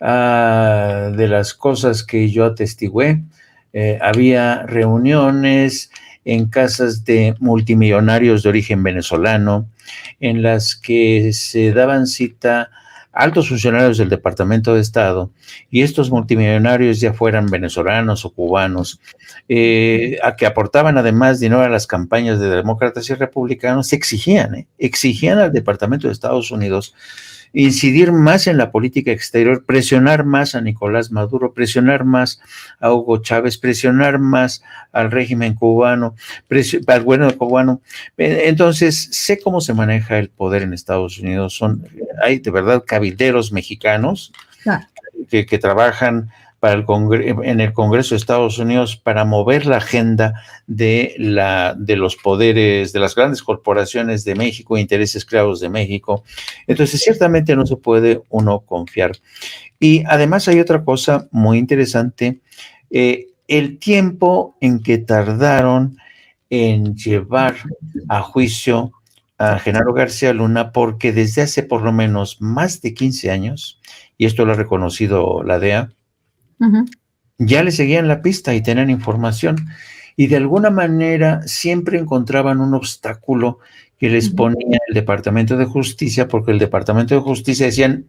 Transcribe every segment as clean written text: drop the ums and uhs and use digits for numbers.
De las cosas que yo atestigué, había reuniones en casas de multimillonarios de origen venezolano, en las que se daban cita altos funcionarios del Departamento de Estado, y estos multimillonarios, ya fueran venezolanos o cubanos, a que aportaban además dinero a las campañas de demócratas y republicanos, exigían al Departamento de Estados Unidos incidir más en la política exterior, presionar más a Nicolás Maduro, presionar más a Hugo Chávez, presionar más al régimen cubano, al gobierno cubano. Entonces, sé cómo se maneja el poder en Estados Unidos. Hay de verdad cabilderos mexicanos que trabajan en el Congreso de Estados Unidos para mover la agenda de los poderes, de las grandes corporaciones de México, intereses creados de México. Entonces, ciertamente no se puede uno confiar. Y además hay otra cosa muy interesante, el tiempo en que tardaron en llevar a juicio a Genaro García Luna, porque desde hace por lo menos más de 15 años, y esto lo ha reconocido la DEA, ya le seguían la pista y tenían información, y de alguna manera siempre encontraban un obstáculo que les ponía el Departamento de Justicia, porque el Departamento de Justicia decían,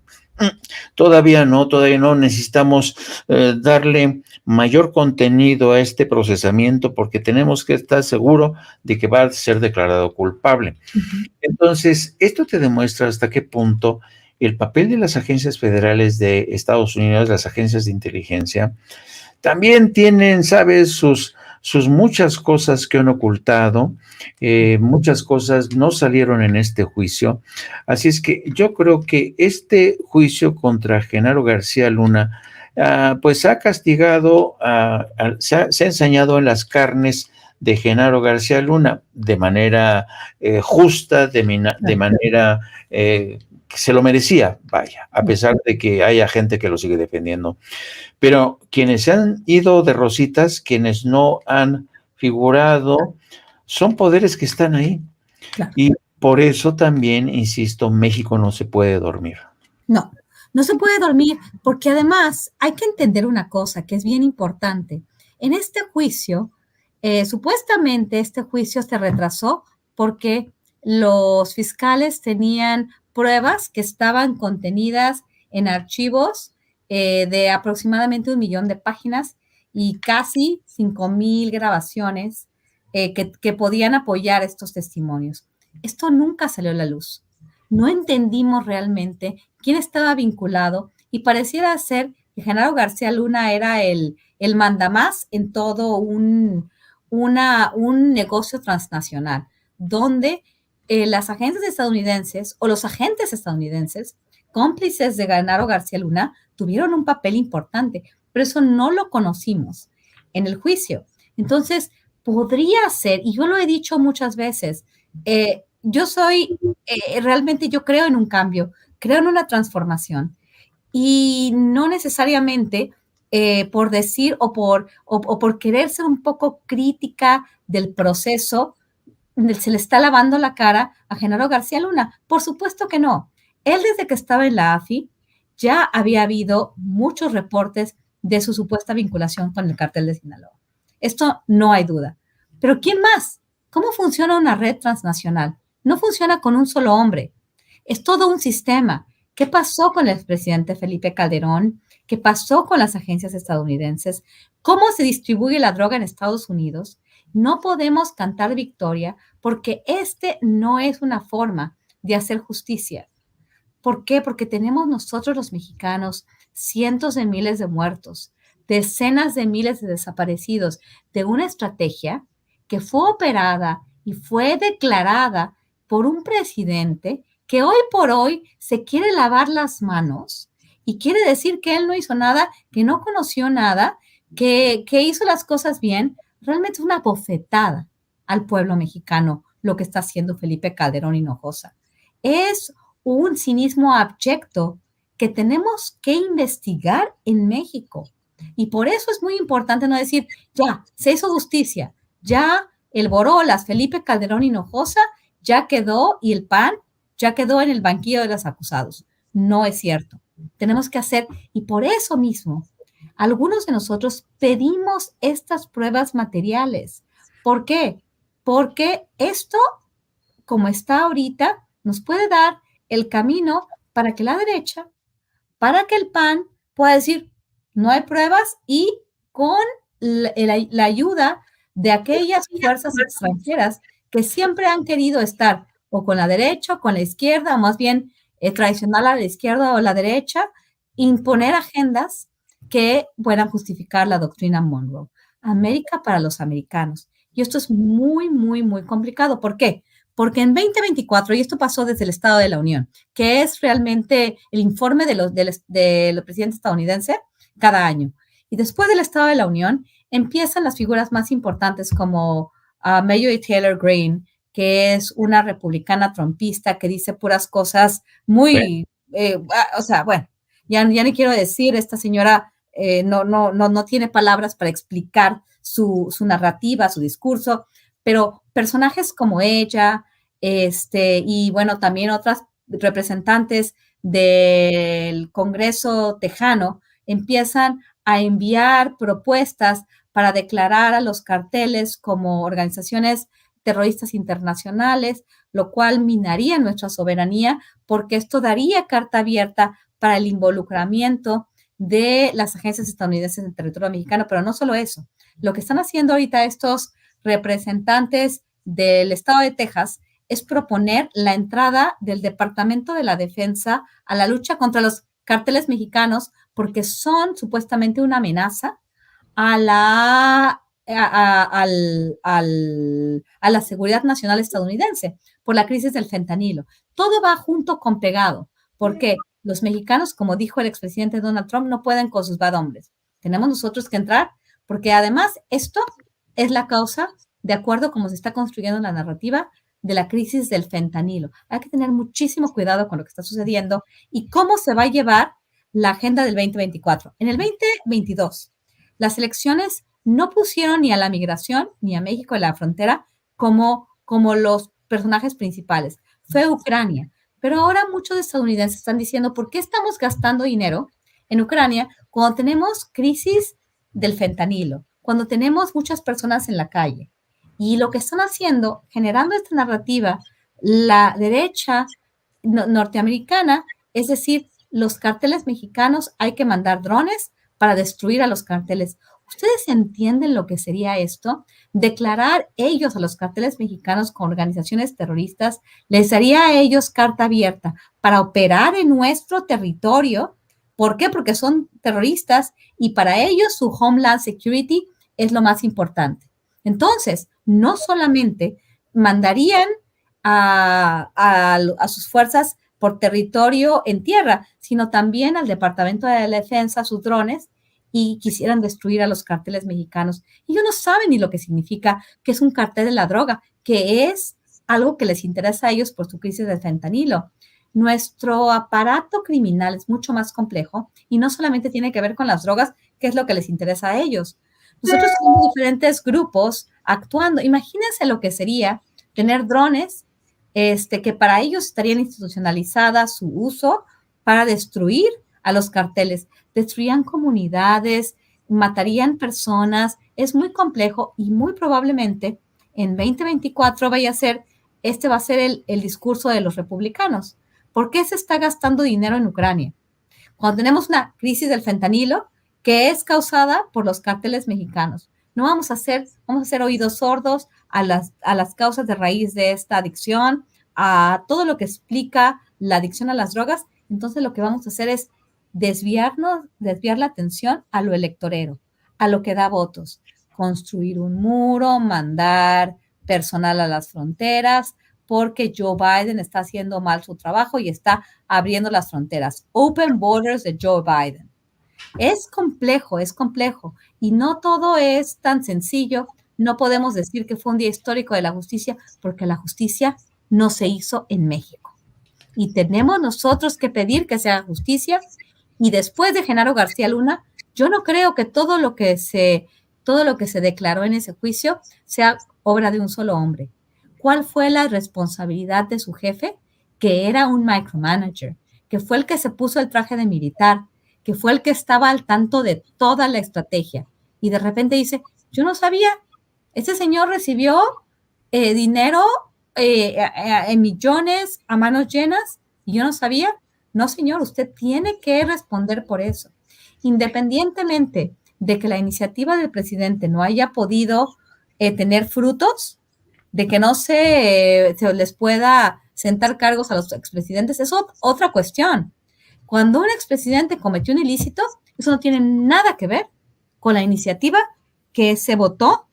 todavía no, necesitamos darle mayor contenido a este procesamiento porque tenemos que estar seguro de que va a ser declarado culpable. Entonces, esto te demuestra hasta qué punto el papel de las agencias federales de Estados Unidos, las agencias de inteligencia, también tienen, ¿sabes?, sus muchas cosas que han ocultado, muchas cosas no salieron en este juicio. Así es que yo creo que este juicio contra Genaro García Luna, pues ha castigado, se ha ensañado en las carnes de Genaro García Luna de manera justa, de manera que se lo merecía, vaya, a pesar de que haya gente que lo sigue defendiendo. Pero quienes se han ido de rositas, quienes no han figurado, son poderes que están ahí. Claro. Y por eso también, insisto, México no se puede dormir. No se puede dormir porque además hay que entender una cosa que es bien importante. En este juicio, supuestamente este juicio se retrasó porque los fiscales tenían pruebas que estaban contenidas en archivos de aproximadamente 1 millón de páginas y casi 5,000 grabaciones que podían apoyar estos testimonios. Esto nunca salió a la luz. No entendimos realmente quién estaba vinculado y pareciera ser que Genaro García Luna era el mandamás en todo un negocio transnacional, donde las agencias estadounidenses o los agentes estadounidenses, cómplices de Genaro García Luna, tuvieron un papel importante, pero eso no lo conocimos en el juicio. Entonces, podría ser, y yo lo he dicho muchas veces, yo realmente yo creo en un cambio, creo en una transformación y no necesariamente por decir o por querer ser un poco crítica del proceso, se le está lavando la cara a Genaro García Luna. Por supuesto que no. Él desde que estaba en la AFI ya había habido muchos reportes de su supuesta vinculación con el cártel de Sinaloa. Esto no hay duda. Pero ¿quién más? ¿Cómo funciona una red transnacional? No funciona con un solo hombre. Es todo un sistema. ¿Qué pasó con el expresidente Felipe Calderón? ¿Qué pasó con las agencias estadounidenses? ¿Cómo se distribuye la droga en Estados Unidos? No podemos cantar victoria porque no es una forma de hacer justicia. ¿Por qué? Porque tenemos nosotros los mexicanos cientos de miles de muertos, decenas de miles de desaparecidos, de una estrategia que fue operada y fue declarada por un presidente que hoy por hoy se quiere lavar las manos y quiere decir que él no hizo nada, que no conoció nada, que hizo las cosas bien. Realmente es una bofetada al pueblo mexicano lo que está haciendo Felipe Calderón Hinojosa. Es un cinismo abyecto que tenemos que investigar en México. Y por eso es muy importante no decir, ya, se hizo justicia, ya el Borolas, Felipe Calderón Hinojosa, ya quedó y el PAN ya quedó en el banquillo de los acusados. No es cierto. tenemos que hacer, y por eso mismo, algunos de nosotros pedimos estas pruebas materiales. ¿Por qué? Porque esto, como está ahorita, nos puede dar el camino para que la derecha, para que el PAN pueda decir, no hay pruebas y con la ayuda de aquellas fuerzas extranjeras que siempre han querido estar o con la derecha o con la izquierda, o más bien traicionar a la izquierda o a la derecha, imponer agendas que puedan justificar la doctrina Monroe. América para los americanos. Y esto es muy, muy, muy complicado. ¿Por qué? Porque en 2024, y esto pasó desde el Estado de la Unión, que es realmente el informe de los presidentes estadounidenses cada año. Y después del Estado de la Unión, empiezan las figuras más importantes como Marjorie Taylor Greene, que es una republicana trumpista que dice puras cosas muy, o sea, bueno, ya ni quiero decir, esta señora no tiene palabras para explicar su narrativa, su discurso, pero personajes como ella, y bueno, también otras representantes del Congreso tejano empiezan a enviar propuestas para declarar a los carteles como organizaciones terroristas internacionales, lo cual minaría nuestra soberanía, porque esto daría carta abierta para el involucramiento de las agencias estadounidenses en el territorio mexicano, pero no solo eso. Lo que están haciendo ahorita estos representantes del estado de Texas es proponer la entrada del Departamento de la Defensa a la lucha contra los carteles mexicanos porque son supuestamente una amenaza a la seguridad nacional estadounidense por la crisis del fentanilo. Todo va junto con pegado, porque los mexicanos, como dijo el expresidente Donald Trump, no pueden con sus bad hombres. Tenemos nosotros que entrar, porque además esto es la causa, de acuerdo como se está construyendo la narrativa, de la crisis del fentanilo. Hay que tener muchísimo cuidado con lo que está sucediendo y cómo se va a llevar la agenda del 2024. En el 2022, las elecciones no pusieron ni a la migración ni a México en la frontera como los personajes principales. Fue Ucrania. Pero ahora muchos estadounidenses están diciendo, ¿por qué estamos gastando dinero en Ucrania cuando tenemos crisis del fentanilo, cuando tenemos muchas personas en la calle? Y lo que están haciendo, generando esta narrativa, la derecha norteamericana, es decir, los carteles mexicanos, hay que mandar drones para destruir a los carteles. ¿Ustedes entienden lo que sería esto? Declarar ellos a los carteles mexicanos como organizaciones terroristas les daría a ellos carta abierta para operar en nuestro territorio. ¿Por qué? Porque son terroristas y para ellos su Homeland Security es lo más importante. Entonces, no solamente mandarían a sus fuerzas por territorio en tierra, sino también al Departamento de la Defensa, sus drones, y quisieran destruir a los carteles mexicanos. Ellos no saben ni lo que significa que es un cartel de la droga, que es algo que les interesa a ellos por su crisis de fentanilo. Nuestro aparato criminal es mucho más complejo y no solamente tiene que ver con las drogas, que es lo que les interesa a ellos. Nosotros tenemos diferentes grupos actuando. Imagínense lo que sería tener drones que para ellos estarían institucionalizadas su uso para destruir a los carteles. Destruían comunidades, matarían personas. Es muy complejo y muy probablemente en 2024 va a ser el discurso de los republicanos. ¿Por qué se está gastando dinero en Ucrania? Cuando tenemos una crisis del fentanilo que es causada por los cárteles mexicanos. No vamos a hacer oídos sordos a las causas de raíz de esta adicción, a todo lo que explica la adicción a las drogas. Entonces lo que vamos a hacer es desviar la atención a lo electorero, a lo que da votos, construir un muro, mandar personal a las fronteras, porque Joe Biden está haciendo mal su trabajo y está abriendo las fronteras. Open borders de Joe Biden. Es complejo y no todo es tan sencillo. No podemos decir que fue un día histórico de la justicia porque la justicia no se hizo en México. Y tenemos nosotros que pedir que se haga justicia. Y después de Genaro García Luna, yo no creo que todo lo que se declaró en ese juicio sea obra de un solo hombre. ¿Cuál fue la responsabilidad de su jefe? Que era un micromanager, que fue el que se puso el traje de militar, que fue el que estaba al tanto de toda la estrategia, y de repente dice, yo no sabía, ese señor recibió dinero en millones a manos llenas, y yo no sabía. No, señor, usted tiene que responder por eso. Independientemente de que la iniciativa del presidente no haya podido tener frutos, de que no se les pueda sentar cargos a los expresidentes, es otra cuestión. Cuando un expresidente cometió un ilícito, eso no tiene nada que ver con la iniciativa que se votó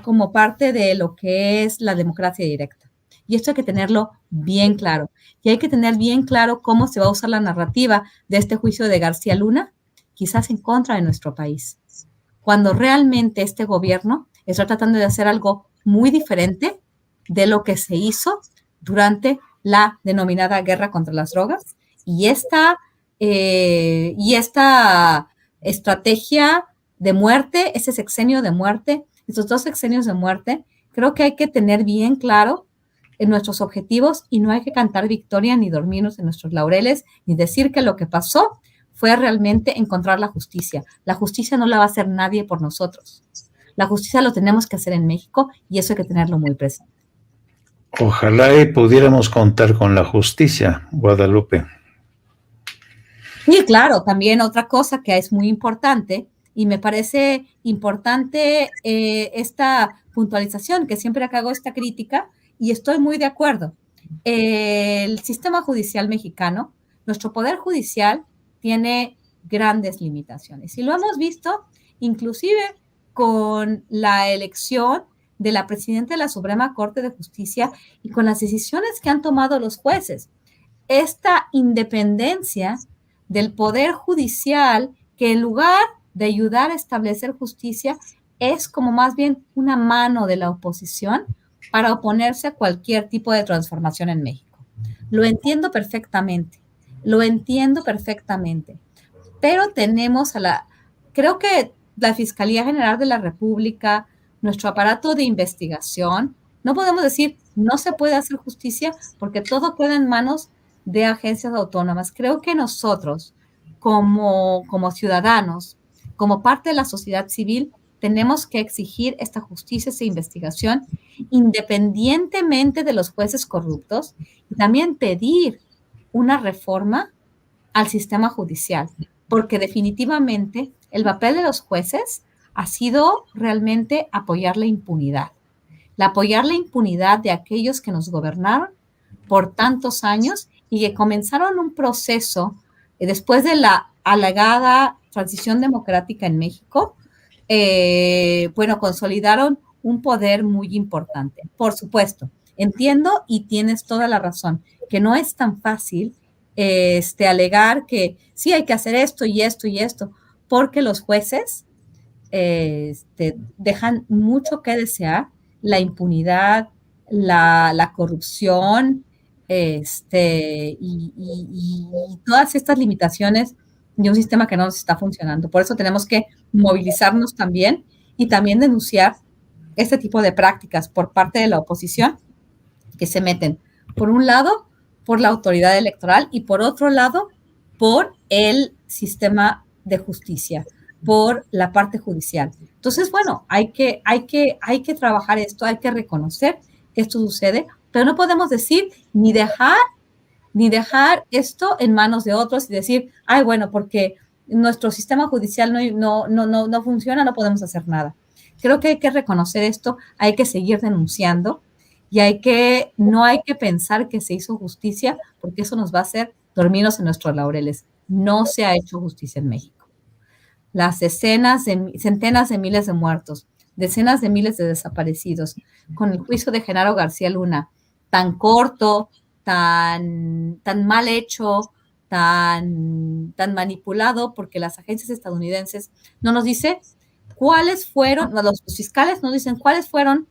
como parte de lo que es la democracia directa. Y esto hay que tenerlo bien claro. Y hay que tener bien claro cómo se va a usar la narrativa de este juicio de García Luna, quizás en contra de nuestro país, cuando realmente este gobierno está tratando de hacer algo muy diferente de lo que se hizo durante la denominada guerra contra las drogas. Y esta estrategia de muerte, ese sexenio de muerte, estos 2 sexenios de muerte, creo que hay que tener bien claro en nuestros objetivos y no hay que cantar victoria ni dormirnos en nuestros laureles ni decir que lo que pasó fue realmente encontrar la justicia. La justicia no la va a hacer nadie por nosotros. La justicia lo tenemos que hacer en México y eso hay que tenerlo muy presente. Ojalá y pudiéramos contar con la justicia, Guadalupe. Y claro, también otra cosa que es muy importante, y me parece importante esta puntualización, que siempre acá hago esta crítica, y estoy muy de acuerdo. El sistema judicial mexicano, nuestro poder judicial, tiene grandes limitaciones. Y lo hemos visto inclusive con la elección de la presidenta de la Suprema Corte de Justicia y con las decisiones que han tomado los jueces. Esta independencia del poder judicial, que en lugar de ayudar a establecer justicia, es como más bien una mano de la oposición para oponerse a cualquier tipo de transformación en México. Lo entiendo perfectamente, pero tenemos creo que la Fiscalía General de la República, nuestro aparato de investigación, no podemos decir no se puede hacer justicia porque todo queda en manos de agencias autónomas. Creo que nosotros, como ciudadanos, como parte de la sociedad civil, tenemos que exigir esta justicia, esta investigación, independientemente de los jueces corruptos, y también pedir una reforma al sistema judicial, porque definitivamente el papel de los jueces ha sido realmente apoyar la impunidad de aquellos que nos gobernaron por tantos años y que comenzaron un proceso después de la alegada transición democrática en México, consolidaron un poder muy importante. Por supuesto, entiendo y tienes toda la razón, que no es tan fácil alegar que sí hay que hacer esto y esto y esto, porque los jueces dejan mucho que desear, la impunidad, la corrupción, y todas estas limitaciones de un sistema que no nos está funcionando. Por eso tenemos que movilizarnos también y también denunciar este tipo de prácticas por parte de la oposición que se meten, por un lado, por la autoridad electoral y por otro lado, por el sistema de justicia, por la parte judicial. Entonces, bueno, hay que trabajar esto, hay que reconocer que esto sucede, pero no podemos decir ni dejar esto en manos de otros y decir, ay, bueno, porque nuestro sistema judicial no funciona, no podemos hacer nada. Creo que hay que reconocer esto, hay que seguir denunciando y no hay que pensar que se hizo justicia, porque eso nos va a hacer dormirnos en nuestros laureles. No se ha hecho justicia en México. Las centenas de miles de muertos, decenas de miles de desaparecidos, con el juicio de Genaro García Luna, tan corto, tan mal hecho, tan manipulado, porque las agencias estadounidenses no nos dicen cuáles fueron, los fiscales no dicen cuáles fueron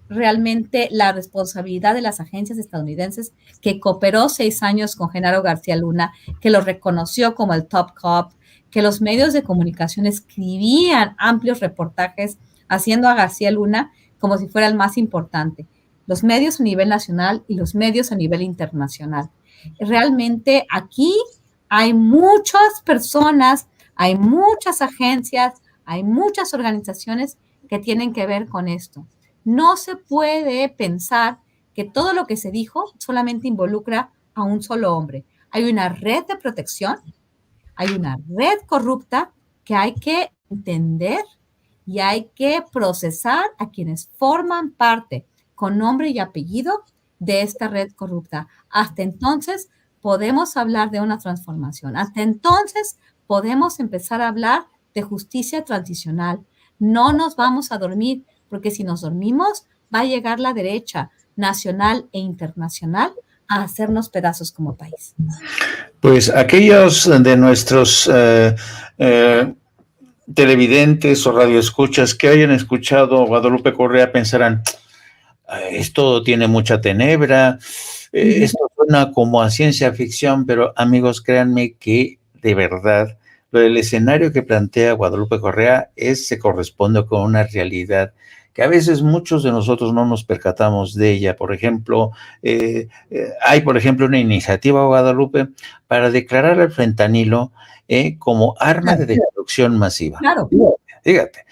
realmente la responsabilidad de las agencias estadounidenses que cooperó 6 años con Genaro García Luna, que lo reconoció como el top cop, que los medios de comunicación escribían amplios reportajes haciendo a García Luna como si fuera el más importante, los medios a nivel nacional y los medios a nivel internacional. Realmente aquí hay muchas personas, hay muchas agencias, hay muchas organizaciones que tienen que ver con esto. No se puede pensar que todo lo que se dijo solamente involucra a un solo hombre. Hay una red de protección, hay una red corrupta que hay que entender y hay que procesar a quienes forman parte con nombre y apellido de esta red corrupta. Hasta entonces podemos hablar de una transformación. Hasta entonces podemos empezar a hablar de justicia transicional. No nos vamos a dormir, porque si nos dormimos, va a llegar la derecha nacional e internacional a hacernos pedazos como país. Pues aquellos de nuestros televidentes o radioescuchas que hayan escuchado a Guadalupe Correa pensarán, esto tiene mucha tenebra, esto suena como a ciencia ficción, pero amigos, créanme que de verdad el escenario que plantea Guadalupe Correa se corresponde con una realidad que a veces muchos de nosotros no nos percatamos de ella. Por ejemplo, hay, por ejemplo, una iniciativa, Guadalupe, para declarar el fentanilo como arma de destrucción masiva. Claro. Fíjate.